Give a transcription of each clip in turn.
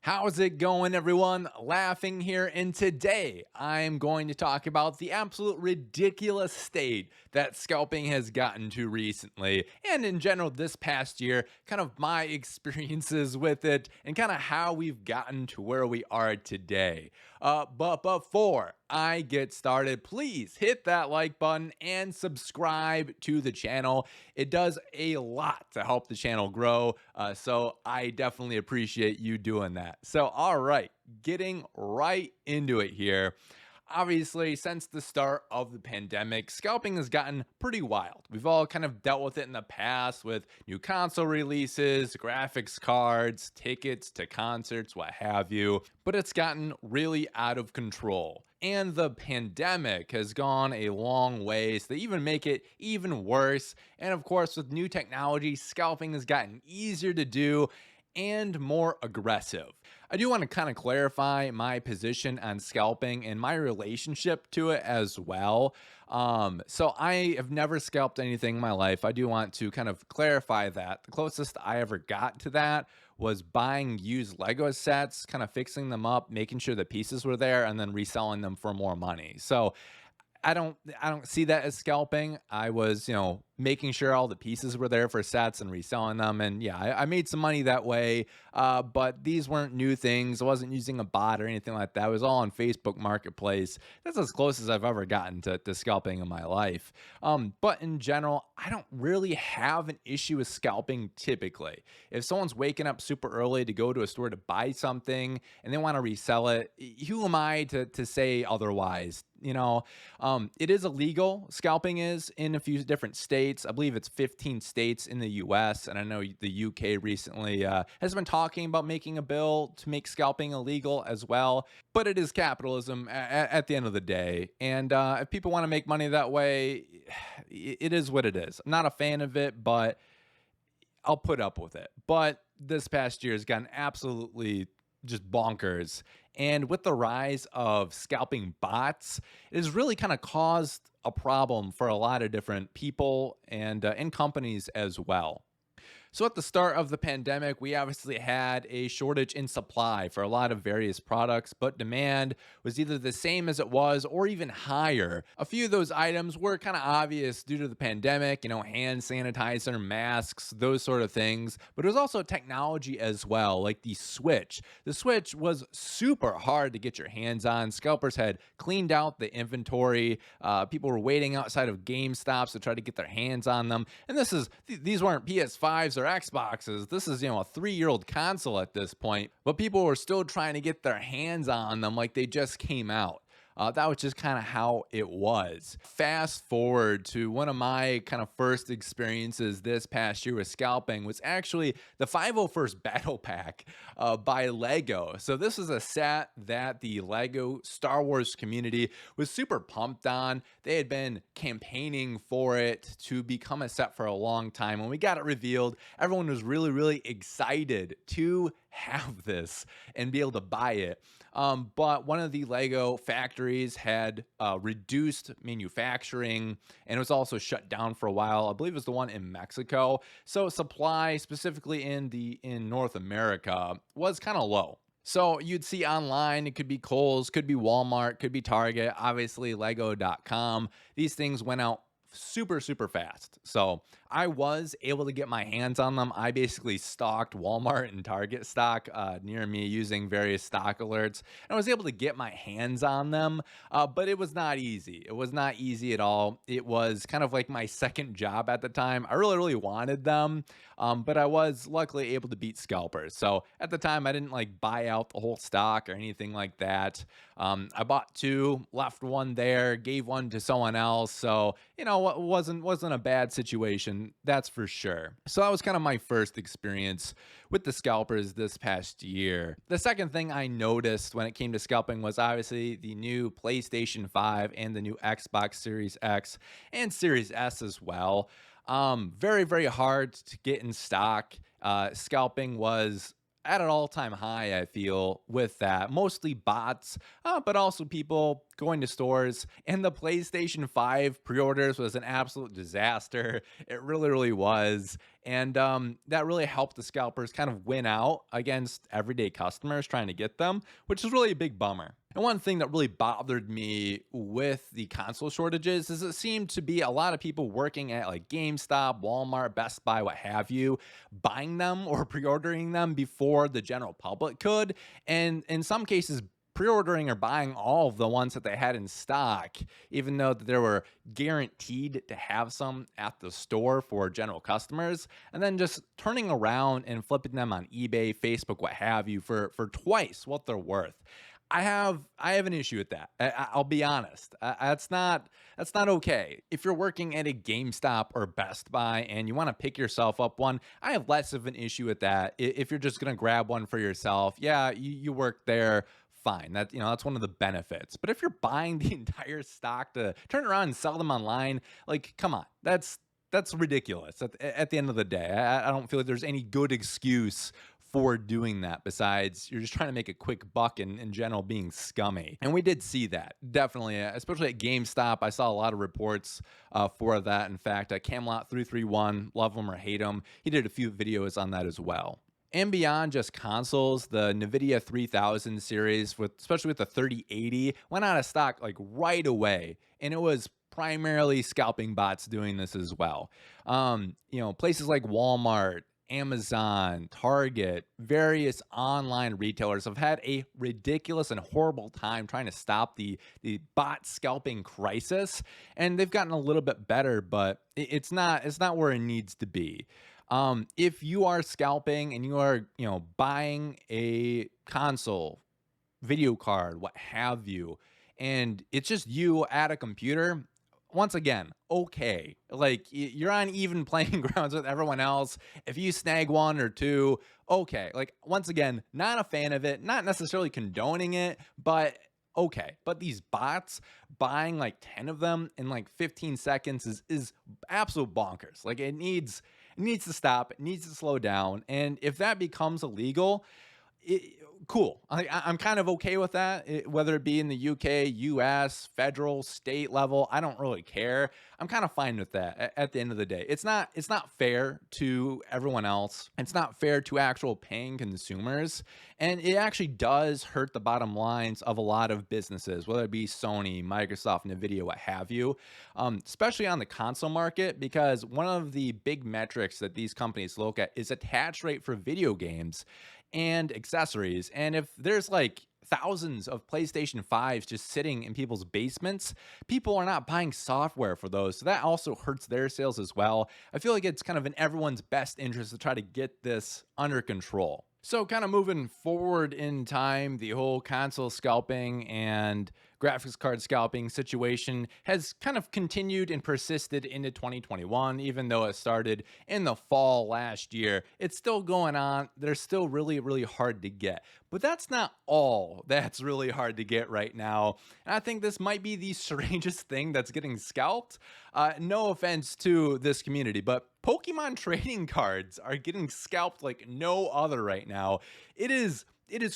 How's it going, everyone? Laughing here, and today I'm going to talk about the absolute ridiculous state that scalping has gotten to recently, and in general, this past year, kind of my experiences with it, and kind of how we've gotten to where we are today. But before I get started, please hit that like button and subscribe to the channel. It does a lot to help the channel grow, so I definitely appreciate you doing that. So, all right, getting right into it here. Obviously, since the start of the pandemic, scalping has gotten pretty wild. We've all kind of dealt with it in the past with new console releases, graphics cards, tickets to concerts, what have you, but it's gotten really out of control. And the pandemic has gone a long ways to even make it even worse. And of course, with new technology, scalping has gotten easier to do and more aggressive. I do want to kind of clarify my position on scalping and my relationship to it as well. So I have never scalped anything in my life. I do want to kind of clarify that. The closest I ever got to that was buying used Lego sets, kind of fixing them up, making sure the pieces were there, and then reselling them for more money. So I don't see that as scalping. I was, making sure all the pieces were there for sets and reselling them. And yeah, I made some money that way. But these weren't new things. I wasn't using a bot or anything like that. It was all on Facebook Marketplace. That's as close as I've ever gotten to scalping in my life. But in general, I don't really have an issue with scalping typically. If someone's waking up super early to go to a store to buy something and they want to resell it, who am I to say otherwise? It is illegal. Scalping is in a few different states. I believe it's 15 states in the US. And I know the UK recently has been talking about making a bill to make scalping illegal as well. But it is capitalism at the end of the day. And if people want to make money that way, it is what it is. I'm not a fan of it, but I'll put up with it. But this past year has gotten absolutely just bonkers. And with the rise of scalping bots, it has really kind of caused a problem for a lot of different people and companies as well. So at the start of the pandemic, we obviously had a shortage in supply for a lot of various products, but demand was either the same as it was or even higher. A few of those items were kind of obvious due to the pandemic, hand sanitizer, masks, those sort of things. But it was also technology as well, like the Switch. The Switch was super hard to get your hands on. Scalpers had cleaned out the inventory. People were waiting outside of GameStops to try to get their hands on them. And these weren't PS5s or Xboxes. This is, a 3-year-old console at this point, but people were still trying to get their hands on them like they just came out. That was just kind of how it was. Fast forward to one of my kind of first experiences this past year with scalping was actually the 501st Battle Pack by Lego. So this is a set that the Lego Star Wars community was super pumped on. They had been campaigning for it to become a set for a long time. When we got it revealed, everyone was really, really excited to have this and be able to buy it. But one of the Lego factories had reduced manufacturing and it was also shut down for a while. I believe it was the one in Mexico. So supply, specifically in North America, was kind of low. So you'd see online, it could be Kohl's, could be Walmart, could be Target, obviously Lego.com. These things went out super, super fast. So I was able to get my hands on them. I basically stalked Walmart and Target stock near me using various stock alerts. And I was able to get my hands on them, but it was not easy. It was not easy at all. It was kind of like my second job at the time. I really, really wanted them, but I was luckily able to beat scalpers. So at the time, I didn't like buy out the whole stock or anything like that. I bought two, left one there, gave one to someone else. So, what wasn't a bad situation, that's for sure. So that was kind of my first experience with the scalpers this past year. The second thing I noticed when it came to scalping was obviously the new PlayStation 5 and the new Xbox Series X and Series S as well. Very, very hard to get in stock. Scalping was at an all-time high, I feel, with that. Mostly bots, but also people going to stores. And the PlayStation 5 pre-orders was an absolute disaster. It really, really was. And that really helped the scalpers kind of win out against everyday customers trying to get them, which is really a big bummer. And one thing that really bothered me with the console shortages is it seemed to be a lot of people working at like GameStop, Walmart, Best Buy, what have you, buying them or pre-ordering them before the general public could. And in some cases, pre-ordering or buying all of the ones that they had in stock, even though they were guaranteed to have some at the store for general customers, and then just turning around and flipping them on eBay, Facebook, what have you, for twice what they're worth. I have an issue with that. I'll be honest. That's not okay. If you're working at a GameStop or Best Buy and you want to pick yourself up one, I have less of an issue with that. If you're just gonna grab one for yourself, yeah, you work there. Fine. That's one of the benefits. But if you're buying the entire stock to turn around and sell them online, like, come on, that's ridiculous. At the end of the day, I don't feel like there's any good excuse for doing that besides you're just trying to make a quick buck and in general being scummy. And we did see that definitely, especially at GameStop. I saw a lot of reports for that. In fact, Camelot 331, love him or hate him, he did a few videos on that as well. And beyond just consoles, the NVIDIA 3000 series, especially with the 3080, went out of stock like right away. And it was primarily scalping bots doing this as well. Places like Walmart, Amazon, Target, various online retailers have had a ridiculous and horrible time trying to stop the bot scalping crisis, and they've gotten a little bit better, but it's not where it needs to be. If you are scalping and you are buying a console, video card, what have you, and it's just you at a computer, once again, okay. Like you're on even playing grounds with everyone else. If you snag one or two, okay. Like once again, not a fan of it, not necessarily condoning it, but okay. But these bots buying like 10 of them in like 15 seconds is absolute bonkers. Like it needs to stop, it needs to slow down. And if that becomes illegal, cool. I'm kind of okay with that, whether it be in the UK, US, federal, state level. I don't really care. I'm kind of fine with that. At the end of the day, it's not fair to everyone else. It's not fair to actual paying consumers, and it actually does hurt the bottom lines of a lot of businesses, whether it be Sony, Microsoft, Nvidia, what have you. Especially on the console market, because one of the big metrics that these companies look at is attach rate for video games and accessories. And if there's like thousands of PlayStation 5s just sitting in people's basements, people are not buying software for those. So that also hurts their sales as well. I feel like it's kind of in everyone's best interest to try to get this under control. So kind of moving forward in time, the whole console scalping and graphics card scalping situation has kind of continued and persisted into 2021, even though it started in the fall last year. It's still going on. They're still really, really hard to get. But that's not all that's really hard to get right now. And I think this might be the strangest thing that's getting scalped. No offense to this community, but Pokemon trading cards are getting scalped like no other right now. It is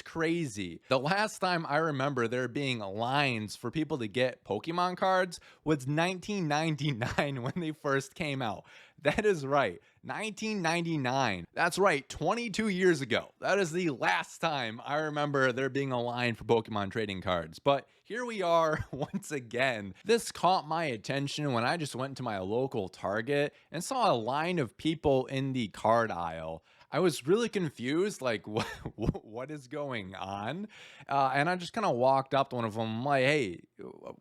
crazy. The last time I remember there being lines for people to get Pokemon cards was 1999 when they first came out. That is right, 1999. That's right, 22 years ago. That is the last time I remember there being a line for Pokemon trading cards. But here we are once again. This caught my attention when I just went to my local Target and saw a line of people in the card aisle. I was really confused, like, what is going on? And I just kind of walked up to one of them, I'm like, hey,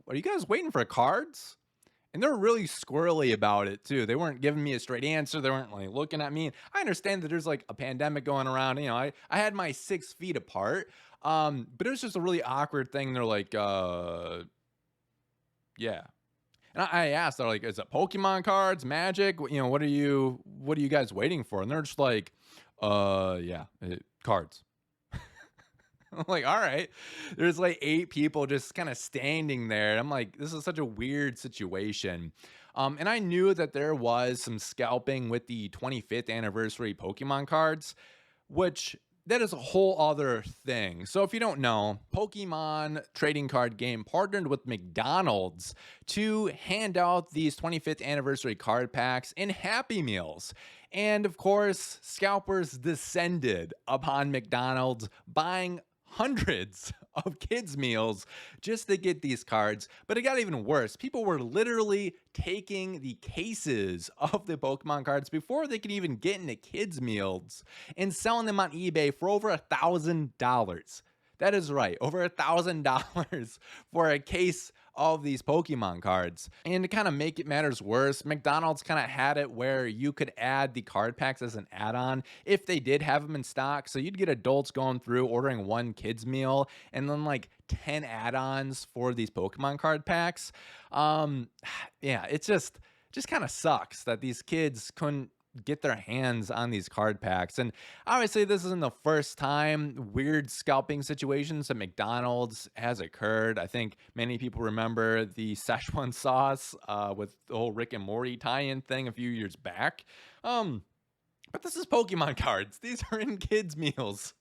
are you guys waiting for cards? And they're really squirrely about it, too. They weren't giving me a straight answer. They weren't like looking at me. I understand that there's like a pandemic going around. I had my 6 feet apart, but it was just a really awkward thing. They're like, yeah. And I asked, they're like, is it Pokemon cards, Magic? What are you guys waiting for? And they're just like, yeah, cards. I'm like, all right. There's like 8 people just kind of standing there. And I'm like, this is such a weird situation. And I knew that there was some scalping with the 25th anniversary Pokemon cards, which that is a whole other thing. So if you don't know, Pokemon trading card game partnered with McDonald's to hand out these 25th anniversary card packs in Happy Meals. And of course, scalpers descended upon McDonald's, buying hundreds of kids' meals just to get these cards. But it got even worse. People were literally taking the cases of the Pokemon cards before they could even get into kids' meals and selling them on eBay for over $1,000. That is right, over $1,000 for a case of these Pokemon cards. And to kind of make it matters worse, McDonald's kind of had it where you could add the card packs as an add-on if they did have them in stock. So you'd get adults going through ordering one kids meal and then like 10 add-ons for these Pokemon card packs. Yeah, it's just kind of sucks that these kids couldn't get their hands on these card packs. And obviously this isn't the first time weird scalping situations at McDonald's has occurred. I think many people remember the Szechuan sauce with the whole Rick and Morty tie-in thing a few years back. But this is Pokemon cards. These are in kids' meals.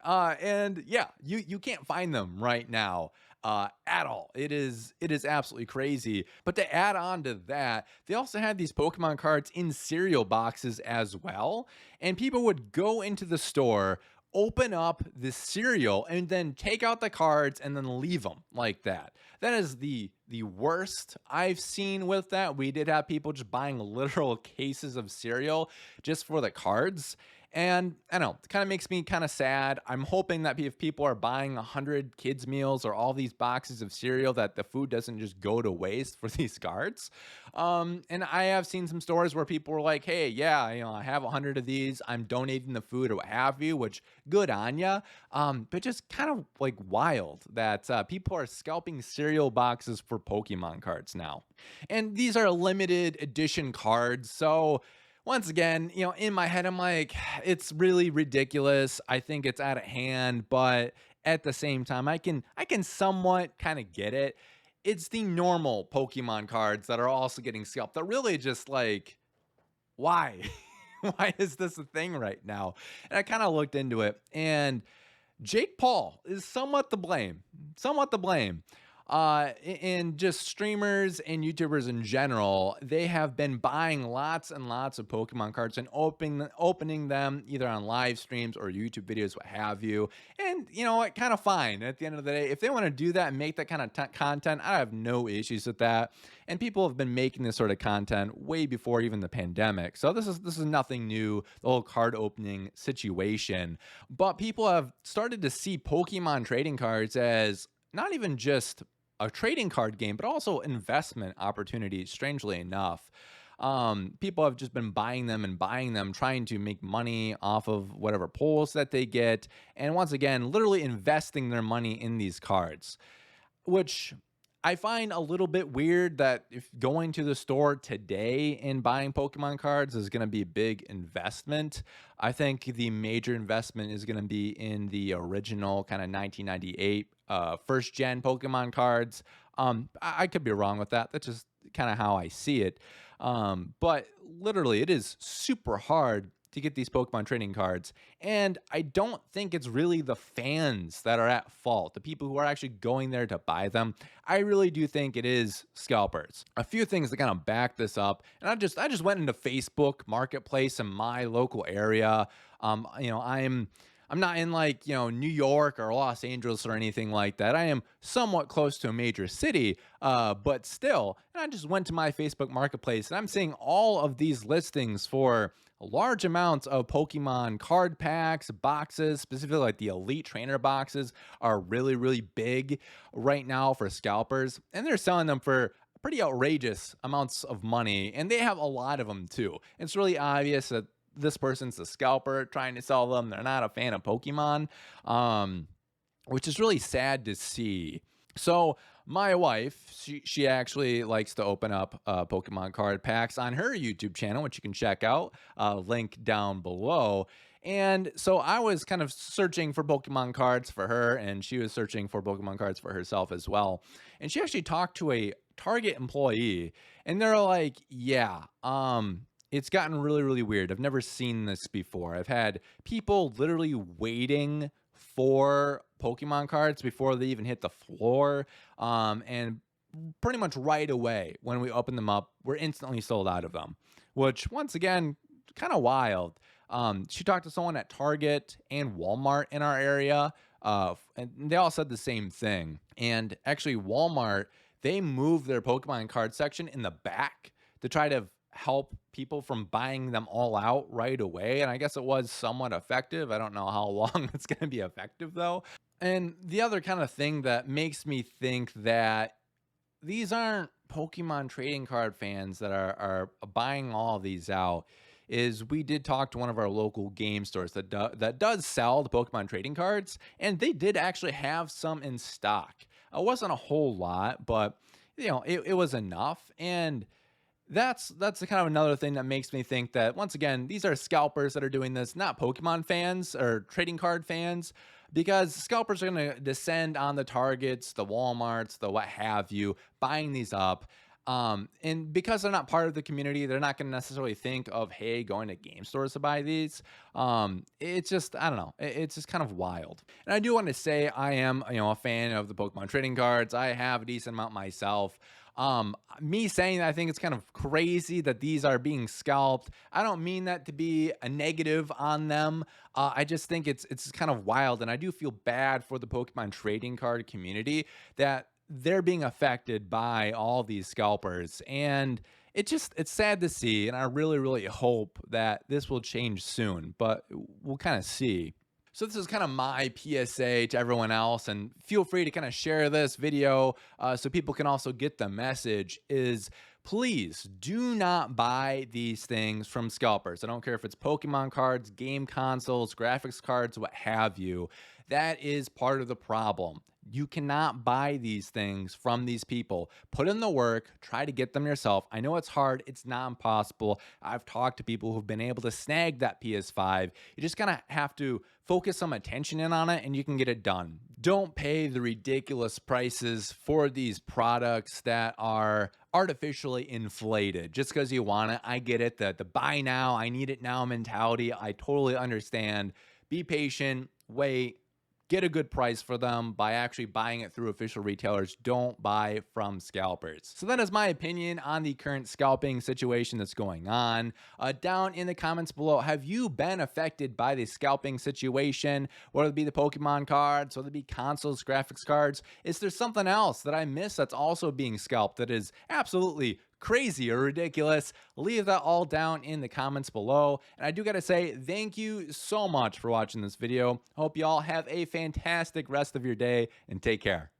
And yeah, you can't find them right now at all. It is absolutely crazy. But to add on to that, they also had these Pokemon cards in cereal boxes as well. And people would go into the store, open up the cereal, and then take out the cards and then leave them like that. That is the worst I've seen with that. We did have people just buying literal cases of cereal just for the cards. And I don't know, it kind of makes me kind of sad. I'm hoping that if people are buying 100 kids meals or all these boxes of cereal, that the food doesn't just go to waste for these cards. And I have seen some stores where people were like, hey, yeah, I have 100 of these. I'm donating the food or what have you, which good on ya. But just kind of like wild that people are scalping cereal boxes for Pokemon cards now. And these are limited edition cards. So once again, in my head, I'm like, it's really ridiculous. I think it's out of hand, but at the same time, I can somewhat kind of get it. It's the normal Pokemon cards that are also getting scalped. They're really just like, why? Why is this a thing right now? And I kind of looked into it, and Jake Paul is somewhat to blame. Somewhat to blame. And just streamers and YouTubers in general, they have been buying lots and lots of Pokemon cards and opening them either on live streams or YouTube videos, what have you. And you know what, kind of fine at the end of the day. If they want to do that and make that kind of content, I have no issues with that. And people have been making this sort of content way before even the pandemic. So this is nothing new, the whole card opening situation. But people have started to see Pokemon trading cards as not even just a trading card game, but also investment opportunities, strangely enough. People have just been buying them, trying to make money off of whatever pulls that they get. And once again, literally investing their money in these cards, which I find a little bit weird that if going to the store today and buying Pokemon cards is going to be a big investment. I think the major investment is going to be in the original kind of 1998 first gen Pokemon cards. I could be wrong with that. That's just kind of how I see it. But literally, it is super hard to get these Pokemon trading cards. And I don't think it's really the fans that are at fault, the people who are actually going there to buy them. I really do think it is scalpers. A few things that kind of back this up. And I just went into Facebook Marketplace in my local area. I'm not in like, New York or Los Angeles or anything like that. I am somewhat close to a major city, but still. And I just went to my Facebook Marketplace and I'm seeing all of these listings for large amounts of Pokemon card packs, boxes, specifically like the Elite Trainer boxes are really, really big right now for scalpers. And they're selling them for pretty outrageous amounts of money. And they have a lot of them too. It's really obvious that this person's a scalper trying to sell them. They're not a fan of Pokemon, which is really sad to see. So my wife, she actually likes to open up Pokemon card packs on her YouTube channel, which you can check out, link down below. And so I was kind of searching for Pokemon cards for her, and she was searching for Pokemon cards for herself as well. And she actually talked to a Target employee, and they're like, yeah, It's gotten really, really weird. I've never seen this before. I've had people literally waiting for Pokemon cards before they even hit the floor. And pretty much right away when we open them up, we're instantly sold out of them, which once again, kind of wild. She talked to someone at Target and Walmart in our area, and they all said the same thing. And actually, Walmart, they moved their Pokemon card section in the back to try to help people from buying them all out right away. And I guess it was somewhat effective. I don't know how long it's going to be effective though. And the other kind of thing that makes me think that these aren't Pokemon trading card fans that are buying all of these out is we did talk to one of our local game stores that does sell the Pokemon trading cards, and they did actually have some in stock. It wasn't a whole lot, but it was enough. And that's the kind of another thing that makes me think that once again, these are scalpers that are doing this, not Pokemon fans or trading card fans, because scalpers are going to descend on the Targets, the Walmarts, the what have you, buying these up. And because they're not part of the community, they're not going to necessarily think of, hey, going to game stores to buy these. It's just, I don't know. It's just kind of wild. And I do want to say I am, a fan of the Pokemon trading cards. I have a decent amount myself. Me saying that I think it's kind of crazy that these are being scalped. I don't mean that to be a negative on them. I just think it's kind of wild, and I do feel bad for the Pokemon trading card community that they're being affected by all these scalpers. And it's sad to see, and I really, really hope that this will change soon, but we'll kind of see. So this is kind of my PSA to everyone else, and feel free to kind of share this video so people can also get the message, is please do not buy these things from scalpers. I don't care if it's Pokemon cards, game consoles, graphics cards, what have you. That is part of the problem. You cannot buy these things from these people. Put in the work, try to get them yourself. I know it's hard, it's not impossible. I've talked to people who've been able to snag that PS5. You just kind of have to focus some attention in on it and you can get it done. Don't pay the ridiculous prices for these products that are artificially inflated just because you want it. I get it, the buy now, I need it now mentality. I totally understand. Be patient, wait. Get a good price for them by actually buying it through official retailers. Don't buy from scalpers. So that is my opinion on the current scalping situation that's going on. Down in the comments below, have you been affected by the scalping situation? Whether it be the Pokemon cards, whether it be consoles, graphics cards? Is there something else that I missed that's also being scalped that is absolutely crazy or ridiculous? Leave that all down in the comments below. And I do gotta say thank you so much for watching this video. Hope you all have a fantastic rest of your day and take care.